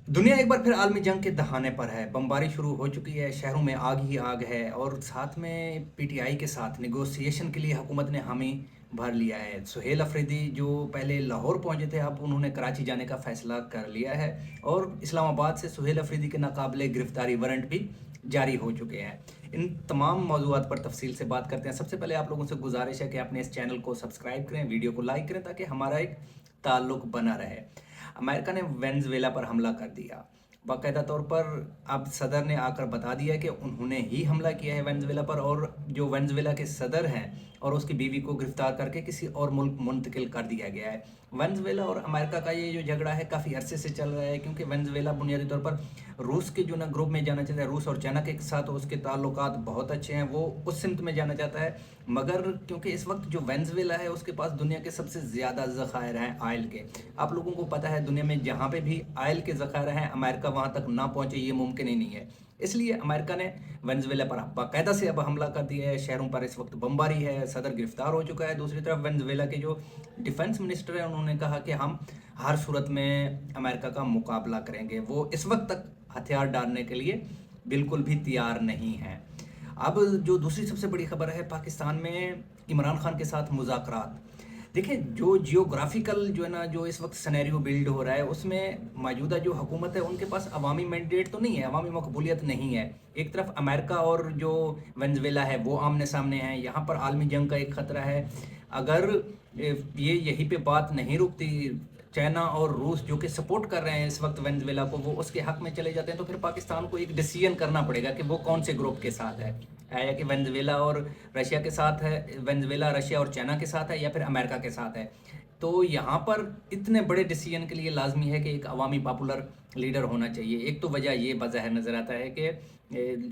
दुनिया एक बार फिर आलमी जंग के दहाने पर है। बमबारी शुरू हो चुकी है, शहरों में आग ही आग है और साथ में पीटीआई के साथ नेगोशिएशन के लिए हुकूमत ने हामी भर लिया है। सुहेल अफरीदी जो पहले लाहौर पहुंचे थे, अब उन्होंने कराची जाने का फैसला कर लिया है और इस्लामाबाद से सुहेल अफरीदी के नाकाबिले गिरफ्तारी वारंट भी जारी हो चुके हैं। इन तमाम मौज़ूआत पर तफसील से बात करते हैं। सबसे पहले आप लोगों से गुजारिश है कि अपने इस चैनल को सब्सक्राइब करें, वीडियो को लाइक करें ताकि हमारा एक ताल्लुक बना रहे। अमेरिका ने वेनेजुएला पर हमला कर दिया। बाकायदा तौर पर अब सदर ने आकर बता दिया कि उन्होंने ही हमला किया है वेनेजुएला पर, और जो वेनेजुएला के सदर हैं और उसकी बीवी को गिरफ्तार करके किसी और मुल्क मुंतकिल कर दिया गया है। वेनेजुएला और अमेरिका का ये जो झगड़ा है काफ़ी अरसे से चल रहा है, क्योंकि वेनेजुएला बुनियादी तौर पर रूस के जो ना ग्रुप में जाना चाहता है, रूस और चाइना के साथ उसके ताल्लुकात बहुत अच्छे हैं, वो उस सिमत में जाना चाहता है। मगर क्योंकि इस वक्त जो वेनेजुएला है उसके पास दुनिया के सबसे ज़्यादा ज़खायर हैं आयल के। आप लोगों को पता है दुनिया में जहाँ पे भी आयल के ज़खायर हैं, अमेरिका वहाँ तक ना पहुँचे ये मुमकिन ही नहीं है। इसलिए अमेरिका ने वेनेजुएला पर बाकायदा से अब हमला कर दिया है। शहरों पर इस वक्त बमबारी है, सदर गिरफ्तार हो चुका है। दूसरी तरफ वेनेजुएला के जो डिफेंस मिनिस्टर हैं उन्होंने कहा कि हम हर सूरत में अमेरिका का मुकाबला करेंगे। वो इस वक्त तक हथियार डालने के लिए बिल्कुल भी तैयार नहीं हैं। अब जो दूसरी सबसे बड़ी खबर है, पाकिस्तान में इमरान खान के साथ मुज़ाकरात। देखिए, जो जियोग्राफिकल जो है ना, जो इस वक्त सिनेरियो बिल्ड हो रहा है उसमें मौजूदा जो हुकूमत है उनके पास अवामी मैंडेट तो नहीं है, अवामी मकबूलियत नहीं है। एक तरफ अमेरिका और जो वेनेजुएला है वो आमने सामने हैं, यहाँ पर आलमी जंग का एक ख़तरा है। अगर ये यहीं पे बात नहीं रुकती, चाइना और रूस जो कि सपोर्ट कर रहे हैं इस वक्त वेनेजुएला को, वो उसके हक में चले जाते हैं, तो फिर पाकिस्तान को एक डिसीजन करना पड़ेगा कि वो कौन से ग्रुप के साथ है, या कि वेनेजुएला और रशिया के साथ है, वेनेजुएला रशिया और चाइना के साथ है, या फिर अमेरिका के साथ है। तो यहाँ पर इतने बड़े डिसीजन के लिए लाजमी है कि एक अवामी पॉपुलर लीडर होना चाहिए। एक तो वजह ये बज़ाहिर नज़र आता है कि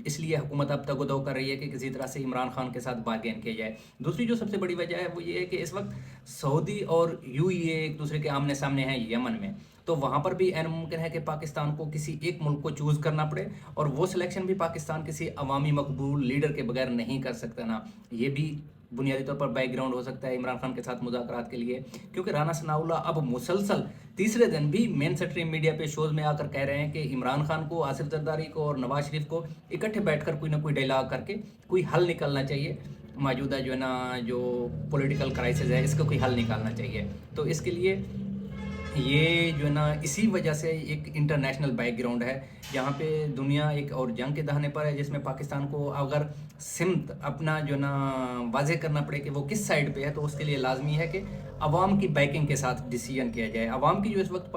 इसलिए हुकूमत अब तगोदो कर रही है कि किसी तरह से इमरान खान के साथ बार्गेन किया जाए। दूसरी जो सबसे बड़ी वजह है वो ये है कि इस वक्त सऊदी और यूएई एक दूसरे के आमने सामने हैं यमन में, तो वहाँ पर भी ऐन मुमकिन है कि पाकिस्तान को किसी एक मुल्क को चूज़ करना पड़े, और वो सिलेक्शन भी पाकिस्तान किसी अवामी मकबूल लीडर के बगैर नहीं कर सकता ना। ये भी बुनियादी तौर पर बैकग्राउंड हो सकता है इमरान खान के साथ मुज़ाकरात के लिए, क्योंकि राना सनाउल्लाह अब मुसलसल तीसरे दिन भी मेन स्ट्रीम मीडिया पे शोज़ में आकर कह रहे हैं कि इमरान खान को, आसिफ जरदारी को और नवाज शरीफ को इकट्ठे बैठकर कोई ना कोई डायलॉग करके कोई हल निकालना चाहिए। मौजूदा जो है ना, जो पॉलिटिकल क्राइसिस है इसका कोई हल निकालना चाहिए। तो इसके लिए ये जो है ना, इसी वजह से एक इंटरनेशनल बैकग्राउंड है जहाँ पे दुनिया एक और जंग के दहाने पर है, जिसमें पाकिस्तान को अगर सिमत अपना जो ना वाज़ेह करना पड़े कि वो किस साइड पे है, तो उसके लिए लाजमी है कि अवाम की बैकिंग के साथ डिसीजन किया जाए। अवाम की जो इस वक्त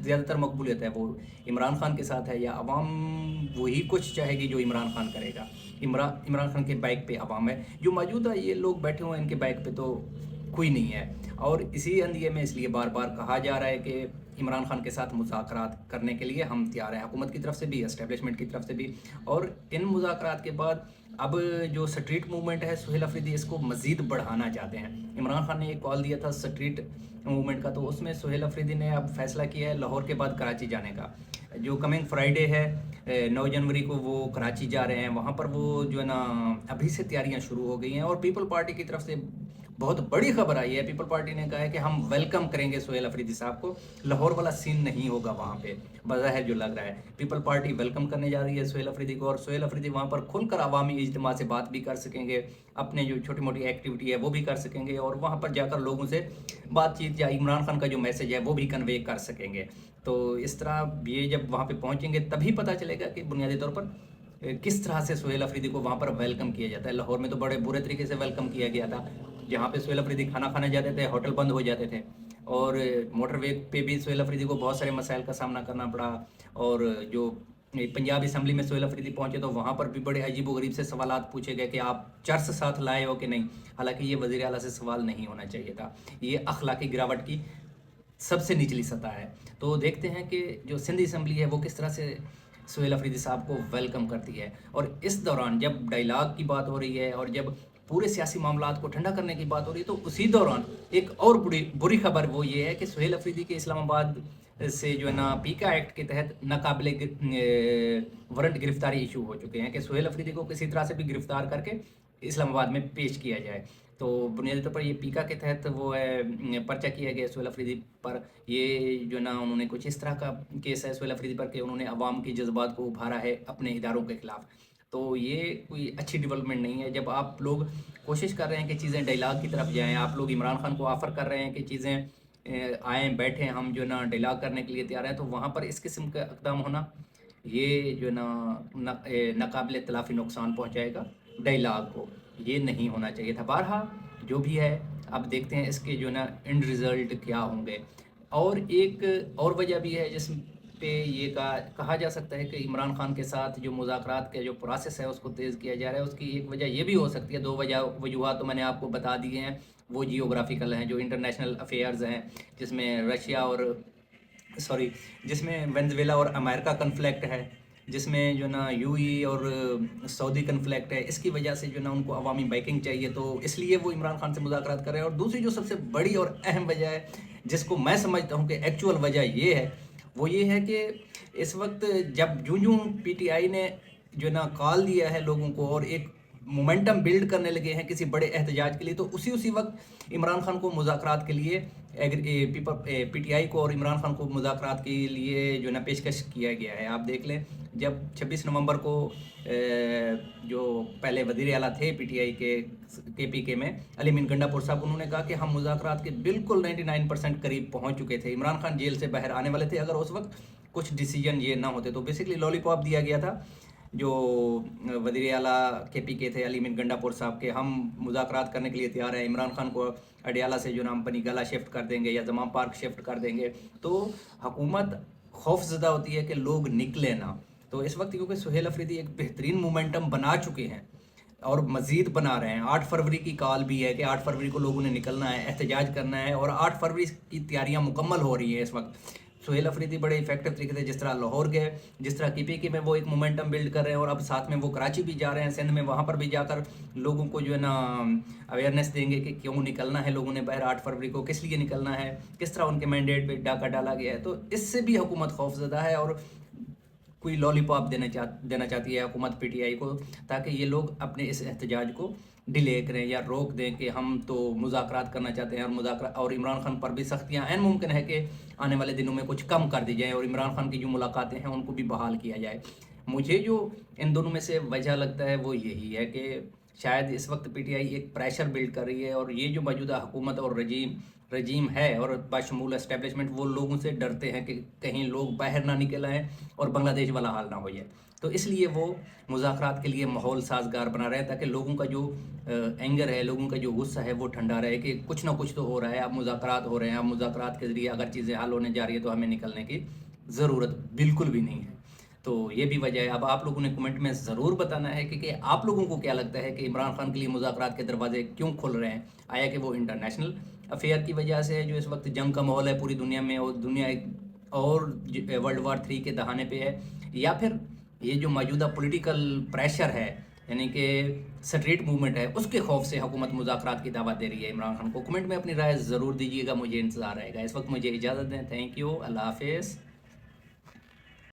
ज़्यादातर मकबूलियत है वो इमरान खान के साथ है, या अवाम वही कुछ चाहेगी जो इमरान खान करेगा। इमरान खान के बैक पे अवाम है। जो मौजूदा ये लोग बैठे हुए हैं इनके बैक पे तो कोई नहीं है, और इसी अंदिए में इसलिए बार बार कहा जा रहा है कि इमरान खान के साथ मुज़ाकरात करने के लिए हम तैयार हैं, हुकूमत की तरफ से भी, एस्टेब्लिशमेंट की तरफ से भी। और इन मुज़ाकरात के बाद अब जो स्ट्रीट मूवमेंट है, सुहेल अफरीदी इसको मज़ीद बढ़ाना चाहते हैं। इमरान खान ने एक कॉल दिया था स्ट्रीट मूवमेंट का, तो उसमें सुहेल अफरीदी ने अब फैसला किया है लाहौर के बाद कराची जाने का। जो कमिंग फ्राइडे है 9 जनवरी को वो कराची जा रहे हैं। वहाँ पर वो जो है ना, अभी से तैयारियां शुरू हो गई हैं, और पीपल पार्टी की तरफ से बहुत बड़ी खबर आई है। पीपल पार्टी ने कहा है कि हम वेलकम करेंगे सुहेल अफरीदी साहब को, लाहौर वाला सीन नहीं होगा वहाँ पे, बज़ाहिर जो लग रहा है। पीपल पार्टी वेलकम करने जा रही है सुहेल अफरीदी को, और सुहेल अफरीदी वहाँ पर खुलकर अवामी इज्तिमा से बात भी कर सकेंगे, अपने जो छोटी मोटी एक्टिविटी है वो भी कर सकेंगे, और वहाँ पर जाकर लोगों से बातचीत या इमरान खान का जो मैसेज है वो भी कन्वे कर सकेंगे। तो इस तरह ये जब वहाँ पे पहुँचेंगे तभी पता चलेगा कि बुनियादी तौर पर किस तरह से सुहेल अफरीदी को वहाँ पर वेलकम किया जाता है। लाहौर में तो बड़े बुरे तरीके से वेलकम किया गया था। जहाँ पे सुहेल अफरीदी खाना खाने जाते थे होटल बंद हो जाते थे, और मोटरवे पे भी सुहेल अफरीदी को बहुत सारे मसाइल का सामना करना पड़ा। और जो पंजाब असम्बली में सुहेल अफरीदी पहुंचे तो वहाँ पर भी बड़े अजीब व गरीब से सवालात पूछे गए कि आप चर्च साथ लाए हो कि नहीं। हालांकि ये वज़ीर आला से सवाल नहीं होना चाहिए था, ये अखलाकी गिरावट की सबसे निचली सतह है। तो देखते हैं कि जो सिंध असम्बली है वो किस तरह से सुहेल अफरीदी साहब को वेलकम करती है। और इस दौरान जब डायलाग की बात हो रही है और जब पूरे सियासी मामलात को ठंडा करने की बात हो रही है, तो उसी दौरान एक और बुरी खबर वो ये है कि सुहेल अफरीदी के इस्लामाबाद से जो है ना, पीका एक्ट के तहत नाकाबिले वारंट गिरफ्तारी इशू हो चुके हैं कि सुहेल अफरीदी को किसी तरह से भी गिरफ्तार करके इस्लामाबाद में पेश किया जाए। तो बुनियादी तौर पर ये पीका के तहत वो है पर्चा किया गया सुहेल अफरीदी पर। ये जो ना उन्होंने कुछ इस तरह का केस है सुहेल अफरीदी पर कि उन्होंने अवाम के जज्बात को उभारा है अपने इदारों के खिलाफ। तो ये कोई अच्छी डेवलपमेंट नहीं है। जब आप लोग कोशिश कर रहे हैं कि चीज़ें डायलाग की तरफ जाएँ, आप लोग इमरान खान को ऑफ़र कर रहे हैं कि चीज़ें आएँ बैठें, हम जो ना डायलाग करने के लिए तैयार हैं, तो वहाँ पर इस किस्म का इक़दाम होना ये जो ना नाकाबिले तलाफ़ी नुकसान पहुँचाएगा डायलाग को। ये नहीं होना चाहिए था। बहरहाल जो भी है, अब देखते हैं इसके जो ना एंड रिज़ल्ट क्या होंगे। और एक और वजह भी है जिस पे ये कहा जा सकता है कि इमरान खान के साथ जो मुज़ाकरात का जो प्रोसेस है उसको तेज़ किया जा रहा है। उसकी एक वजह ये भी हो सकती है, दो वजूहात तो मैंने आपको बता दिए हैं। वो जियोग्राफिकल हैं, जो इंटरनेशनल अफेयर्स हैं, जिसमें रशिया और सॉरी जिसमें वेनेज़ुएला और अमेरिका कन्फ्लिक्ट है, जिसमें जो ना यूएई और सऊदी कन्फ्लिक्ट है। इसकी वजह से जो ना उनको अवामी बैकिंग चाहिए, तो इसलिए वो इमरान खान से मुज़ाकरात कर रहे हैं। और दूसरी जो सबसे बड़ी और अहम वजह है, जिसको मैं समझता हूँ कि एक्चुअल वजह ये है, वो ये है कि इस वक्त जब जूं पीटीआई ने जो ना कॉल दिया है लोगों को और एक मोमेंटम बिल्ड करने लगे हैं किसी बड़े एहतजाज के लिए, तो उसी वक्त इमरान खान को मुज़ाकरात के लिए पीटीआई को और इमरान खान को मुज़ाकरात के लिए जो ना पेशकश किया गया है। आप देख लें, जब 26 नवंबर को जो पहले वज़ीर आला थे पीटीआई के केपीके में अली मीन गंडापुर साहब, उन्होंने कहा कि हम मुज़ाकरात के बिल्कुल 99% करीब पहुंच चुके थे, इमरान खान जेल से बाहर आने वाले थे अगर उस वक्त कुछ डिसीजन ये ना होते। तो बेसिकली लॉलीपॉप दिया गया था जो वज़ीर आला केपीके थे अली मीन गंडापुर साहब के, हम मुज़ाकरात करने के लिए तैयार हैं, इमरान खान को अडियाला से जो नाम पनी गला शिफ्ट कर देंगे या जमाम पार्क शिफ्ट कर देंगे। तो हुकूमत खौफजदा होती है कि लोग निकले ना। तो इस वक्त क्योंकि सुहेल अफरीदी एक बेहतरीन मोमेंटम बना चुके हैं और मज़ीद बना रहे हैं, 8 फरवरी की कॉल भी है कि 8 फरवरी को लोगों ने निकलना है, एहतजाज करना है, और 8 फरवरी की तैयारियां मुकम्मल हो रही हैं इस वक्त। सुहेल अफरीदी बड़े इफेक्टिव तरीके से जिस तरह लाहौर गए, जिस तरह केपीके में वो एक मोमेंटम बिल्ड कर रहे हैं, और अब साथ में वो कराची भी जा रहे हैं, सिंध में, वहाँ पर भी जाकर लोगों को जो है ना अवेयरनेस देंगे कि क्यों निकलना है लोगों ने बाहर 8 फरवरी को, किस लिए निकलना है, किस तरह उनके मैंडेट पे डाका डाला गया है। तो इससे भी हुकूमत खौफजदा है और कोई लॉलीपॉप देना चाहती है हुकूमत पीटीआई को, ताकि ये लोग अपने इस एहतजाज को डिले करें या रोक दें कि हम तो मुज़ाकरात करना चाहते हैं, और मुज़ाकरात और इमरान खान पर भी सख्तियाँ ऐन मुमकिन है कि आने वाले दिनों में कुछ कम कर दी जाए और इमरान खान की जो मुलाकातें हैं उनको भी बहाल किया जाए। मुझे जो इन दोनों में से वजह लगता है वो यही है कि शायद इस वक्त पीटीआई एक प्रेशर बिल्ड कर रही है, और ये जो मौजूदा हुकूमत और रजीम है और बाशमूल एस्टेब्लिशमेंट, वो लोगों से डरते हैं कि कहीं लोग बाहर ना निकल आएँ और बांग्लादेश वाला हाल ना हो जाए। तो इसलिए वो मुज़ाकरात के लिए माहौल साजगार बना रहे हैं, ताकि लोगों का जो एंगर है, लोगों का जो गुस्सा है वो ठंडा रहे कि कुछ ना कुछ तो हो रहा है, अब मुज़ाकरात हो रहे हैं, अब मुज़ाकरात के ज़रिए अगर चीज़ें हल होने जा रही है तो हमें निकलने की ज़रूरत बिल्कुल भी नहीं है। तो ये भी वजह है। अब आप लोगों ने कमेंट में ज़रूर बताना है कि आप लोगों को क्या लगता है कि इमरान खान के लिए मुज़ाकरात के दरवाजे क्यों खुल रहे हैं। आया कि वो इंटरनेशनल अफेयर की वजह से है, जो इस वक्त जंग का माहौल है पूरी दुनिया में, और दुनिया और वर्ल्ड वार 3 के दहाने पे है, या फिर ये जो मौजूदा पॉलिटिकल प्रेशर है, यानी कि स्ट्रीट मूवमेंट है, उसके खौफ से हुकूमत मुज़ाकरात की दावत दे रही है इमरान खान को। कमेंट में अपनी राय ज़रूर दीजिएगा, मुझे इंतज़ार रहेगा। इस वक्त मुझे इजाज़त दें। थैंक यू, अल्लाह हाफिज़।